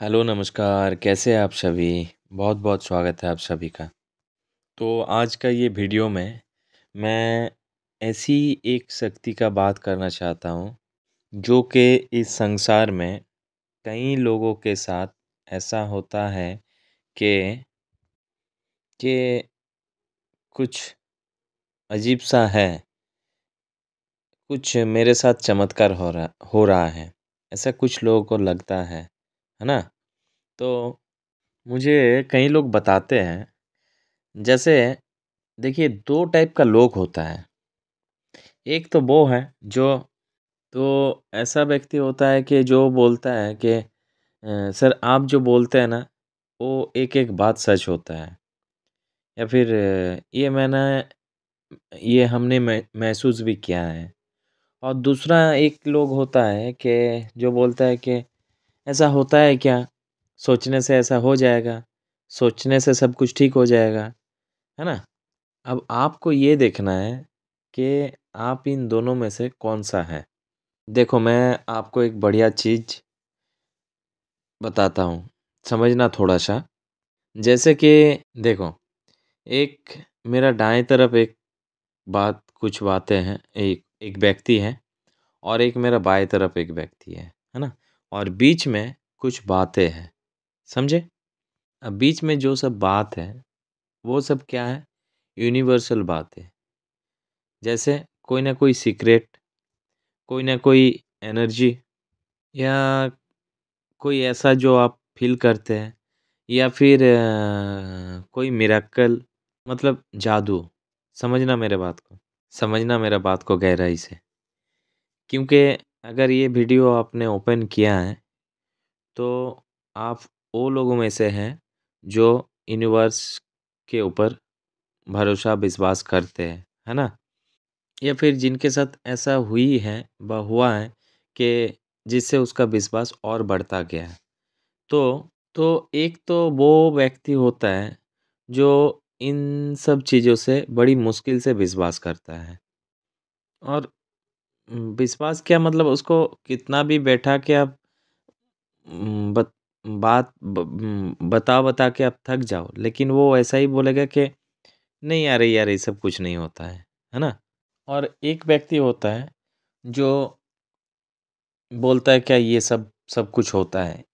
Hello, नमस्कार, कैसे हैं आप सभी? बहुत-बहुत स्वागत है आप सभी का। तो आज का ये वीडियो में मैं ऐसी एक शक्ति का बात करना चाहता हूँ, जो कि इस संसार में कई लोगों के साथ ऐसा होता है कि कि कुछ अजीब-सा है, कुछ मेरे साथ चमत्कार हो रहा है, ऐसा कुछ लोगों को लगता है ना? तो मुझे कई लोग बताते हैं, जैसे देखिए 2 टाइप का लोग होता है। एक तो वो है जो तो ऐसा व्यक्ति होता है कि जो बोलता है कि सर आप जो बोलते हैं ना, वो एक-एक बात सच होता है। या फिर ये हमने महसूस भी किया है। और दूसरा एक लोग होता है कि जो बोलता है कि ऐसा होता है क्या? सोचने से ऐसा हो जाएगा, सोचने से सब कुछ ठीक हो जाएगा, है ना? अब आपको ये देखना है कि आप इन दोनों में से कौन-सा है। देखो मैं आपको एक बढ़िया चीज़ बताता हूँ, समझना थोड़ा-सा। जैसे कि देखो, एक मेरा दाएँ तरफ एक कुछ बातें हैं, एक एक व्यक्ति है और एक मेरा बाएँ तरफ एक व्यक्ति है ना? और बीच में कुछ बातें हैं, समझे? अब बीच में जो सब बात है, वो सब क्या है? यूनिवर्सल बात है। जैसे कोई ना कोई सीक्रेट, कोई ना कोई एनर्जी या कोई ऐसा जो आप फ़ील करते हैं या फिर कोई मिरेकल मतलब जादू, समझना मेरा बात को गहराई से। क्योंकि अगर ये वीडियो आपने ओपन किया है, तो आप वो लोगों में से हैं जो यूनिवर्स के ऊपर भरोसा विश्वास करते हैं, है ना? या फिर जिनके साथ ऐसा हुई है ब हुआ है कि जिससे उसका विश्वास और बढ़ता गया है। तो एक तो वो व्यक्ति होता है, जो इन सब चीज़ों से बड़ी मुश्किल से विश्वास करता है और विश्वास क्या मतलब उसको कितना भी बैठा के आप उम, बत बता-बता के आप थक जाओ, लेकिन वो ऐसा ही बोलेगा कि नहीं यार ये सब कुछ नहीं होता है ना? और एक व्यक्ति होता है, जो बोलता है क्या ये सब कुछ होता है,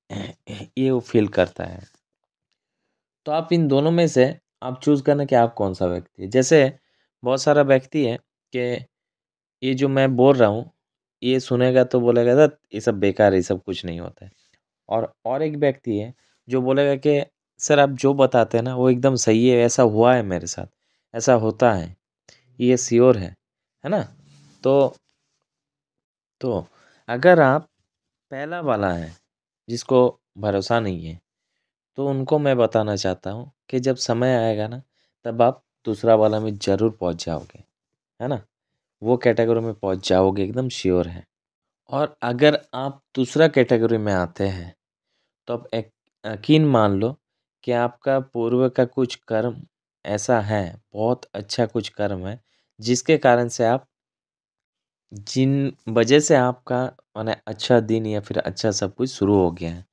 ये वो फ़ील करता है। तो आप इन दोनों में से आप चूज़ करना कि आप कौन-सा व्यक्ति है। जैसे बहुत सारा व्यक्ति है कि ये जो मैं बोल रहा हूँ, ये सुनेगा तो बोलेगा धत ये सब बेकार है, ये सब कुछ नहीं होता है। और एक व्यक्ति है जो बोलेगा कि सर आप जो बताते हैं ना वो एकदम सही है, ऐसा हुआ है मेरे साथ, ऐसा होता है, ये श्योर है ना? तो तो अगर आप पहला वाला हैं, जिसको भरोसा नहीं है, तो उनको मैं बताना चाहता हूँ कि जब समय आएगा ना, तब आप दूसरा वाला में ज़रूर पहुँच जाओगे, है ना? वो कैटेगरी में पहुँच जाओगे एकदम श्योर है। और अगर आप दूसरा कैटेगरी में आते हैं, तो आप एक यकीन मान लो कि आपका पूर्व का कुछ कर्म ऐसा है, बहुत अच्छा कुछ कर्म है, जिसके कारण से आप जिन वजह से आपका माने अच्छा दिन या फिर अच्छा सब कुछ शुरू हो गया है।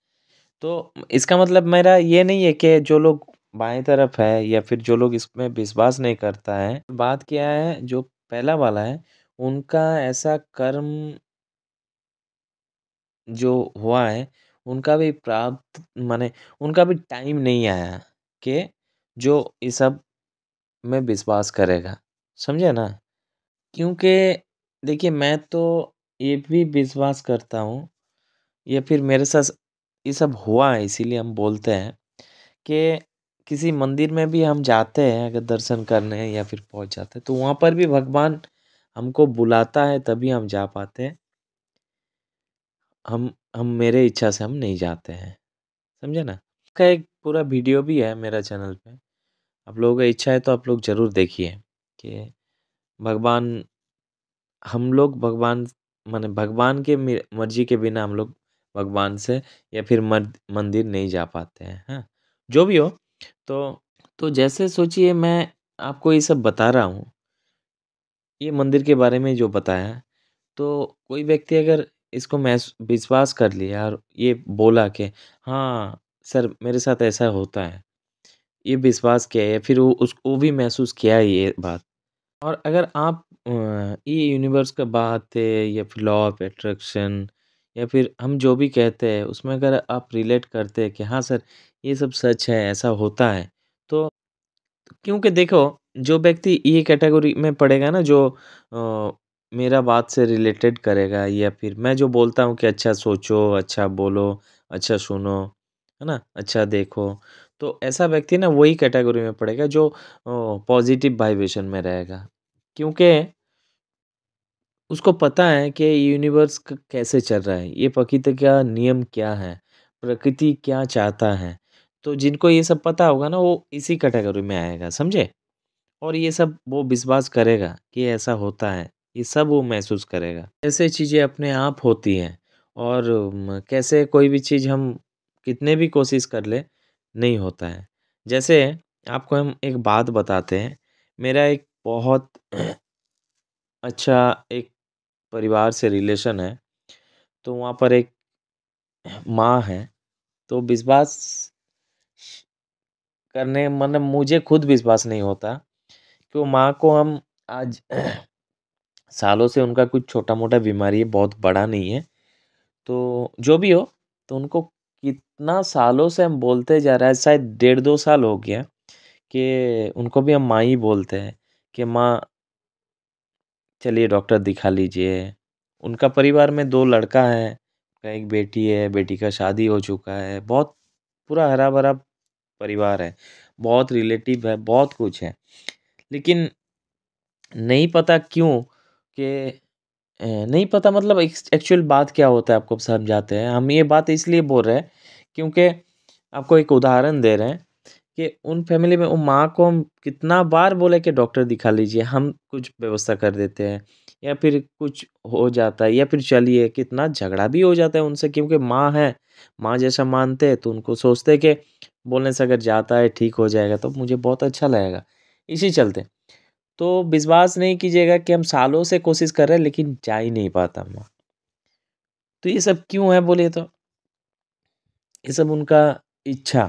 तो इसका मतलब मेरा ये नहीं है कि जो लोग बाएँ तरफ है या फिर जो लोग इसमें विश्वास नहीं करता है, बात क्या है जो पहला वाला है, उनका ऐसा कर्म जो हुआ है, उनका भी प्राप्त माने उनका भी टाइम नहीं आया कि जो ये सब में विश्वास करेगा, समझे ना? क्योंकि देखिए मैं तो ये भी विश्वास करता हूँ या फिर मेरे साथ ये सब हुआ है इसीलिए हम बोलते हैं कि किसी मंदिर में भी हम जाते हैं अगर दर्शन करने या फिर पहुँच जाते हैं तो वहाँ पर भी भगवान हमको बुलाता है तभी हम जा पाते हैं। हम मेरे इच्छा से हम नहीं जाते हैं, समझे ना? इसका एक पूरा वीडियो भी है मेरा चैनल पे, आप लोगों का इच्छा है तो आप लोग ज़रूर देखिए कि भगवान हम लोग भगवान माने भगवान के मर्ज़ी के बिना हम लोग भगवान से या फिर मंदिर नहीं जा पाते हैं, हाँ? जो भी हो तो जैसे सोचिए मैं आपको ये सब बता रहा हूँ, ये मंदिर के बारे में जो बताया, तो कोई व्यक्ति अगर इसको विश्वास कर लिया और ये बोला कि हाँ, सर मेरे साथ ऐसा होता है। ये विश्वास किया या फिर वो भी महसूस किया है ये बात। और अगर आप ये यूनिवर्स का बात है या फिर लॉ ऑफ अट्रैक्शन या फिर हम जो भी कहते हैं उसमें अगर आप रिलेट करते हैं कि हाँ सर ये सब सच है, ऐसा होता है। तो क्योंकि देखो जो व्यक्ति ये कैटेगरी में पड़ेगा ना जो मेरा बात से रिलेटेड करेगा या फिर मैं जो बोलता हूँ कि अच्छा सोचो, अच्छा बोलो, अच्छा सुनो, है ना? अच्छा देखो। तो ऐसा व्यक्ति ना वही कैटेगरी में पड़ेगा जो पॉजिटिव वाइब्रेशन में रहेगा। क्योंकि उसको पता है कि यूनिवर्स कैसे चल रहा है, ये प्रकृति का नियम क्या है, प्रकृति क्या चाहता है। तो जिनको ये सब पता होगा ना वो इसी कैटेगरी में आएगा, समझे? और ये सब वो विश्वास करेगा कि ऐसा होता है, ये सब वो महसूस करेगा। ऐसे चीज़ें अपने आप होती हैं और कैसे कोई भी चीज़ हम कितने भी कोशिश कर लें, नहीं होता है। जैसे आपको हम एक बात बताते हैं, मेरा एक बहुत अच्छा एक परिवार से रिलेशन है, तो वहाँ पर एक माँ है, तो विश्वास करने मतलब मुझे खुद विश्वास नहीं होता कि वो माँ को हम आज सालों से उनका कुछ छोटा-मोटा बीमारी है, बहुत बड़ा नहीं है। तो जो भी हो, तो उनको कितना सालों से हम बोलते जा रहा है, शायद डेढ़ 2 साल हो गया कि उनको भी हम माँ ही बोलते हैं कि माँ चलिए डॉक्टर दिखा लीजिए। उनका परिवार में 2 लड़का है, एक बेटी है, बेटी का शादी हो चुका है, बहुत पूरा हरा-भरा परिवार है, बहुत रिलेटिव है, बहुत कुछ है। लेकिन नहीं पता क्यों कि नहीं पता मतलब एक्चुअल बात क्या होता है आपको समझाते हैं। हम ये बात इसलिए बोल रहे हैं क्योंकि आपको एक उदाहरण दे रहे हैं कि उन फैमिली में वो माँ को हम कितना बार बोले कि डॉक्टर दिखा लीजिए, हम कुछ व्यवस्था कर देते हैं या फिर कुछ हो जाता है या फिर चलिए कितना झगड़ा भी हो जाता है उनसे क्योंकि माँ है, माँ जैसा मानते हैं तो उनको सोचते हैं कि बोलने से अगर जाता है ठीक हो जाएगा तो मुझे बहुत अच्छा लगेगा। इसी चलते तो विश्वास नहीं कीजिएगा कि हम सालों से कोशिश कर रहे हैं लेकिन जा ही नहीं पाता वहाँ। तो ये सब क्यों है बोलिए तो? ये सब उनका इच्छा।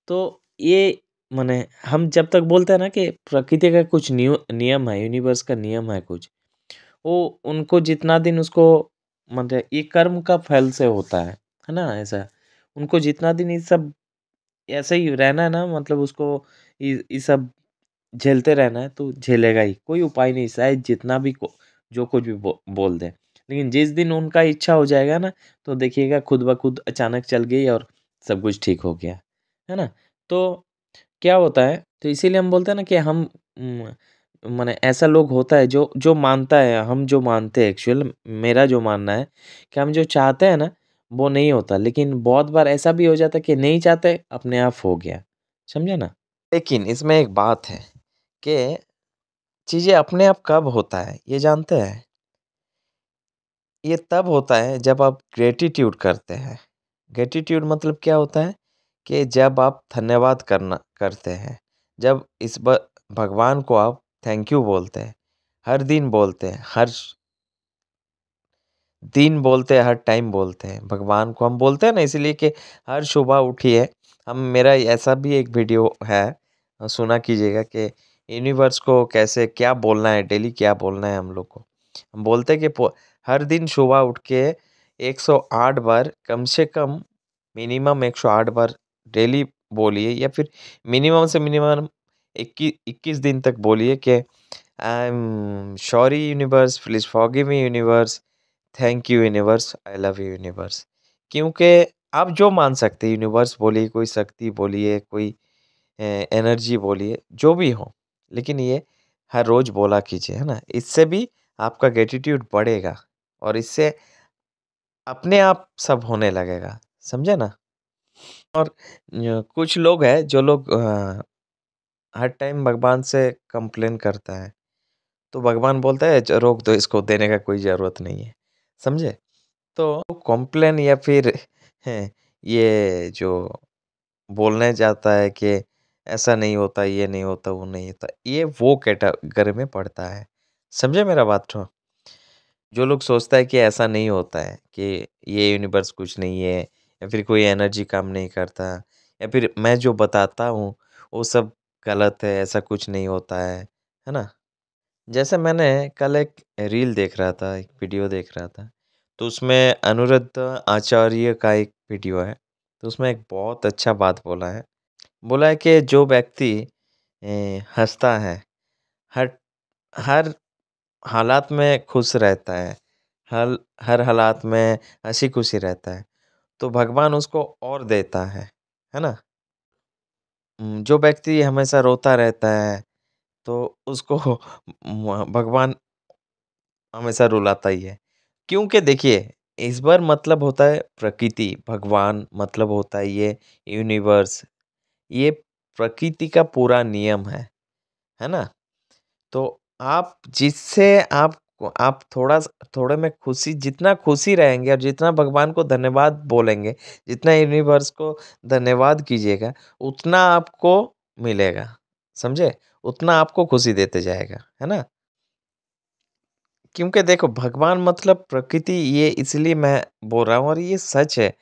तो ये माने हम जब तक बोलते हैं ना कि प्रकृति का कुछ नियम है, यूनिवर्स का नियम है कुछ, वो उनको जितना दिन उसको मतलब ये कर्म का फल से होता है ना? ऐसा। उनको जितना दिन ये सब ऐसे ही रहना है ना मतलब उसको ये सब झेलते रहना है तो झेलेगा ही, कोई उपाय नहीं शायद जितना भी जो कुछ भी बोल दें। लेकिन जिस दिन उनका इच्छा हो जाएगा ना, तो देखिएगा खुद ब खुद अचानक चल गई और सब कुछ ठीक हो गया, है ना? तो क्या होता है, तो इसीलिए हम बोलते हैं ना कि हम माने ऐसा लोग होता है जो जो मानता है, हम जो मानते हैं एक्चुअल मेरा जो मानना है कि हम जो चाहते हैं ना, वो नहीं होता। लेकिन बहुत बार ऐसा भी हो जाता है कि नहीं चाहते, अपने आप हो गया। समझे ना? लेकिन इसमें एक बात है कि चीज़ें अपने आप कब होता है, ये जानते हैं? ये तब होता है जब आप ग्रैटिट्यूड करते हैं। ग्रैटिट्यूड मतलब क्या होता है कि जब आप धन्यवाद करना करते हैं, जब इस भगवान को आप थैंक यू बोलते हैं, हर दिन बोलते हैं, हर दिन बोलते हैं, हर टाइम बोलते हैं। भगवान को हम बोलते हैं ना इसीलिए कि हर सुबह उठिए हम मेरा ऐसा भी एक वीडियो है सुना कीजिएगा कि यूनिवर्स को कैसे क्या बोलना है, डेली क्या बोलना है हम लोग को। हम बोलते हैं कि हर दिन सुबह उठ के 108 बार कम से कम मिनिमम 108 बार डेली बोलिए या फिर मिनिमम से मिनिमम 21 दिन तक बोलिए कि I am sorry universe, please forgive me universe, thank you universe, I love you universe. क्योंकि आप जो मान सकते हैं यूनिवर्स बोलिए, कोई शक्ति बोलिए, कोई एनर्जी बोलिए, जो भी हो। लेकिन ये हर रोज़ बोला कीजिए, है ना? इससे भी आपका ग्रैटिट्यूड बढ़ेगा और इससे अपने आप सब होने लगेगा, समझे ना? और कुछ लोग हैं जो लोग हर टाइम भगवान से कंप्लेन करता है, तो भगवान बोलता है रोक दो इसको, देने का कोई ज़रूरत नहीं है, समझे? तो कॉम्प्लेन या फिर हैं, ये जो बोलने जाता है कि ऐसा नहीं होता, ये नहीं होता, वो नहीं होता, ये वो कैटेगरी में पड़ता है। समझे मेरा बात को? जो लोग सोचता है कि ऐसा नहीं होता है कि ये यूनिवर्स कुछ नहीं है या फिर कोई एनर्जी काम नहीं करता या फिर मैं जो बताता हूँ वो सब गलत है, ऐसा कुछ नहीं होता है ना? जैसे मैंने कल एक रील देख रहा था, एक वीडियो देख रहा था, तो उसमें अनिरुद्ध आचार्य का एक वीडियो है, तो उसमें एक बहुत अच्छा बात बोला है। बोला है कि जो व्यक्ति हँसता है, हर हर हालात में खुश रहता है, हर हर हालात में हँसी-खुशी रहता है, तो भगवान उसको और देता है ना? जो व्यक्ति हमेशा रोता रहता है, तो उसको भगवान हमेशा रुलाता ही है। क्योंकि देखिए, इस बार मतलब होता है प्रकृति, भगवान मतलब होता है ये यूनिवर्स, ये प्रकृति का पूरा नियम है ना? तो आप जिससे आप थोड़े में खुशी जितना खुशी रहेंगे और जितना भगवान को धन्यवाद बोलेंगे, जितना यूनिवर्स को धन्यवाद कीजिएगा, उतना आपको मिलेगा, समझे? उतना आपको खुशी देते जाएगा, है ना? क्योंकि देखो भगवान मतलब प्रकृति ये इसलिए मैं बोल रहा हूँ और ये सच है,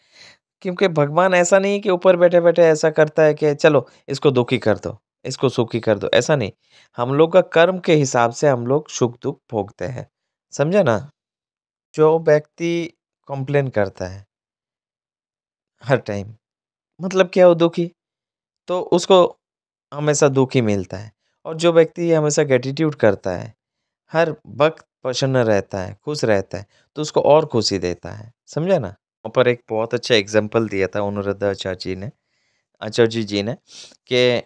क्योंकि भगवान ऐसा नहीं है कि ऊपर बैठे-बैठे ऐसा करता है कि चलो इसको दुखी कर दो, इसको सुखी कर दो, ऐसा नहीं। हम लोग का कर्म के हिसाब से हम लोग सुख-दुःख भोगते हैं, समझे ना? जो व्यक्ति कंप्लेन करता है हर टाइम, मतलब क्या वो दुखी, तो उसको हमेशा दुःख ही मिलता है और जो व्यक्ति हमेशा ग्रैटिट्यूड करता है, हर वक़्त प्रसन्न रहता है, खुश रहता है, तो उसको और खुशी देता है, समझे ना? वहाँ पर एक बहुत अच्छा एग्ज़ाम्पल दिया था अनुरुद्ध आचार्य जी ने कि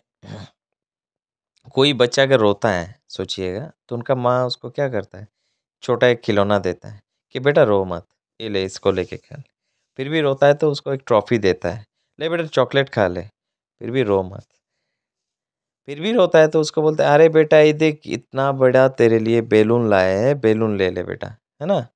कोई बच्चा अगर रोता है, सोचिएगा, तो उनका माँ उसको क्या करता है, छोटा एक खिलौना देता है कि बेटा रो मत, ये ले इसको लेके खेल। फिर भी रोता है तो उसको एक ट्रॉफ़ी देता है, ले बेटा चॉकलेट खा ले, फिर भी रो मत। फिर भी रोता है तो उसको बोलते हैं, "अरे बेटा ये देख इतना बड़ा तेरे लिए बैलून लाए हैं, बैलून ले ले बेटा।" है ना?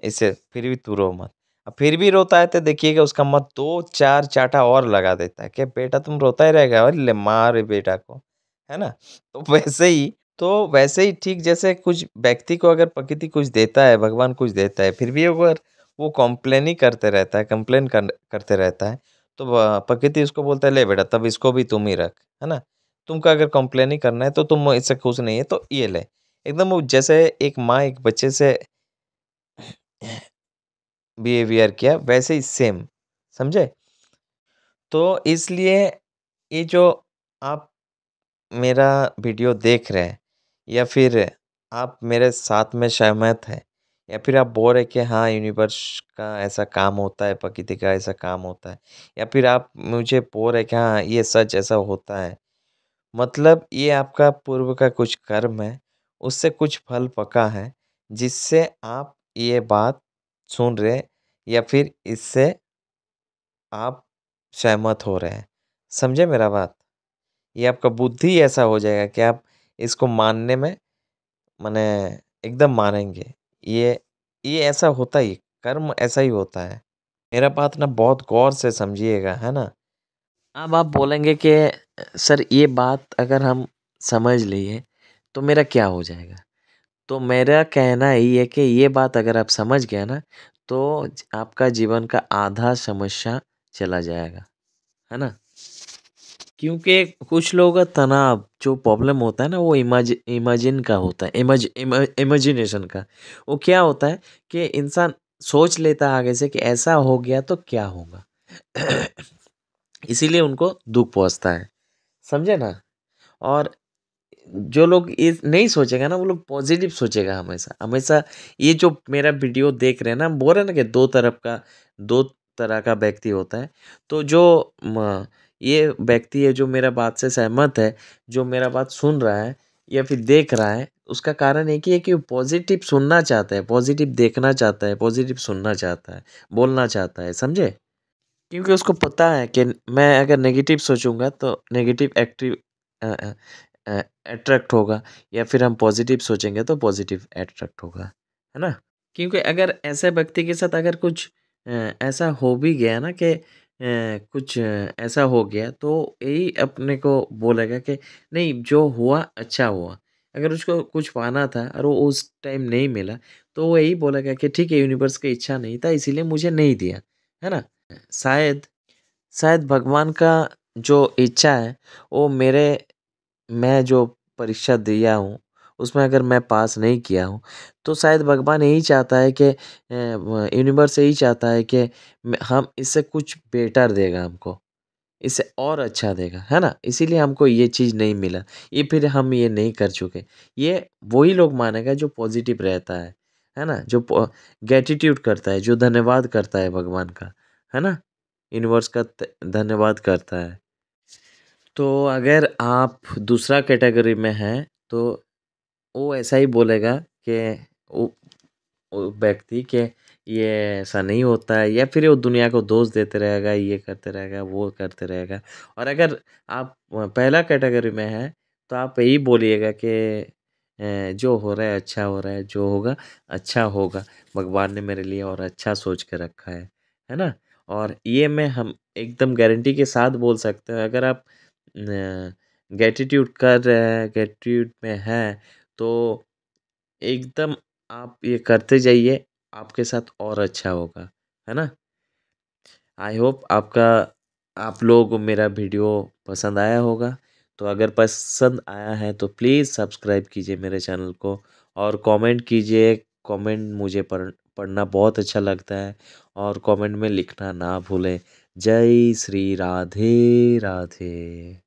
इससे फिर भी तू रो मत। फिर भी रोता है तो देखिएगा उसका मुँह 2-4 चाँटा और लगा देता है कि बेटा तुम रोता ही रहेगा, और ले मार बेटा को। है ना? तो वैसे ही ठीक जैसे कुछ व्यक्ति को अगर प्रकृति कुछ देता है, भगवान कुछ देता है, फिर भी अगर वो कंप्लेन ही करते रहता है, कंप्लेन करते रहता है, तो प्रकृति उसको बोलता है ले बेटा तब इसको भी तुम ही रख। है ना? तुमको अगर कंप्लेन ही करना है तो तुम इससे खुश नहीं है तो ये ले। एकदम वो जैसे एक माँ एक बच्चे से बिहेवियर किया वैसे ही सेम, समझे? तो इसलिए ये जो आप मेरा वीडियो देख रहे हैं या फिर आप मेरे साथ में सहमत हैं या फिर आप बोल रहे हैं कि हाँ यूनिवर्स का ऐसा काम होता है, प्रकृति का ऐसा काम होता है या फिर आप मुझे बोल रहे हैं कि हाँ ये सच ऐसा होता है। मतलब ये आपका पूर्व का कुछ कर्म है, उससे कुछ फल पका है, जिससे आप ये बात सुन रहे या फिर इससे आप सहमत हो रहे हैं। समझे मेरा बात? ये आपका बुद्धि ऐसा हो जाएगा कि आप इसको मानने में माने एकदम मानेंगे। ये ये ऐसा होता ही कर्म ऐसा ही होता है। मेरा बात ना बहुत गौर से समझिएगा, है ना? अब आप बोलेंगे कि सर ये बात अगर हम समझ लिए तो मेरा क्या हो जाएगा? तो मेरा कहना यही है कि ये बात अगर आप समझ गए ना तो आपका जीवन का आधा समस्या चला जाएगा, है ना? क्योंकि कुछ लोगों का तनाव जो प्रॉब्लम होता है ना वो इमेजिन का होता है, इमेजिनेशन का। वो क्या होता है कि इंसान सोच लेता है आगे से कि ऐसा हो गया तो क्या होगा? इसीलिए उनको दुःख पहुँचता है, समझे ना? और जो लोग ये नहीं सोचेगा ना वो लोग पॉजिटिव सोचेगा हमेशा। हमेशा ये जो मेरा वीडियो देख रहे हैं ना, हम बोल रहे हैं ना कि 2 तरह का व्यक्ति होता है। तो जो ये व्यक्ति है जो मेरा बात से सहमत है, जो मेरा बात सुन रहा है या फिर देख रहा है, उसका कारण एक ही है कि वो पॉजिटिव सुनना चाहता है, पॉजिटिव देखना चाहता है, पॉजिटिव सुनना चाहता है, बोलना चाहता है, समझे? क्योंकि उसको पता है कि मैं अगर नेगेटिव सोचूँगा तो नेगेटिव अ अ अट्रैक्ट होगा या फिर हम पॉजिटिव सोचेंगे तो पॉजिटिव अट्रैक्ट होगा, है ना? क्योंकि अगर ऐसे व्यक्ति के साथ अगर कुछ ऐसा हो भी गया ना कि कुछ ऐसा हो गया तो यही अपने को बोलेगा कि नहीं जो हुआ अच्छा हुआ, अगर उसको कुछ पाना था और वो उस टाइम नहीं मिला, तो वो यही बोलेगा कि ठीक है यूनिवर्स की इच्छा नहीं था इसीलिए मुझे नहीं दिया, है ना? शायद शायद भगवान का जो इच्छा है वो मैं जो परीक्षा दिया हूँ, उसमें अगर मैं पास नहीं किया हूँ, तो शायद भगवान यही चाहता है कि यूनिवर्स यही चाहता है कि हम इससे कुछ बेटर देगा हमको, इससे और अच्छा देगा, है ना? इसीलिए हमको ये चीज़ नहीं मिला, ये फिर हम ये नहीं कर चुके। ये वही लोग मानेगा जो पॉजिटिव रहता है ना? जो ग्रैटिट्यूड करता है, जो धन्यवाद करता है भगवान का, है ना? यूनिवर्स का धन्यवाद करता है। तो अगर आप दूसरा कैटेगरी में हैं, तो वो ऐसा ही बोलेगा कि वो वो व्यक्ति कि ये ऐसा नहीं होता है, या फिर वो दुनिया को दोष देते रहेगा, ये करते रहेगा, वो करते रहेगा। और अगर आप पहला कैटेगरी में हैं, तो आप यही बोलिएगा कि जो हो रहा है अच्छा हो रहा है, जो होगा अच्छा होगा। भगवान ने मेरे लिए और अच्छा सोच के रखा है ना? और ये मैं हम एकदम गारंटी के साथ बोल सकते हैं, अगर आप ग्रैटिट्यूड कर रहे हैं, ग्रैटिट्यूड में हैं, तो एकदम आप ये करते जाइए, आपके साथ और अच्छा होगा, है ना? आई होप आप लोगों को मेरा वीडियो पसंद आया होगा। तो अगर पसंद आया है तो प्लीज़ सब्सक्राइब कीजिए मेरे चैनल को और कमेंट कीजिए। कमेंट मुझे पढ़ना बहुत अच्छा लगता है और कमेंट में लिखना ना भूलें। जय श्री राधे राधे।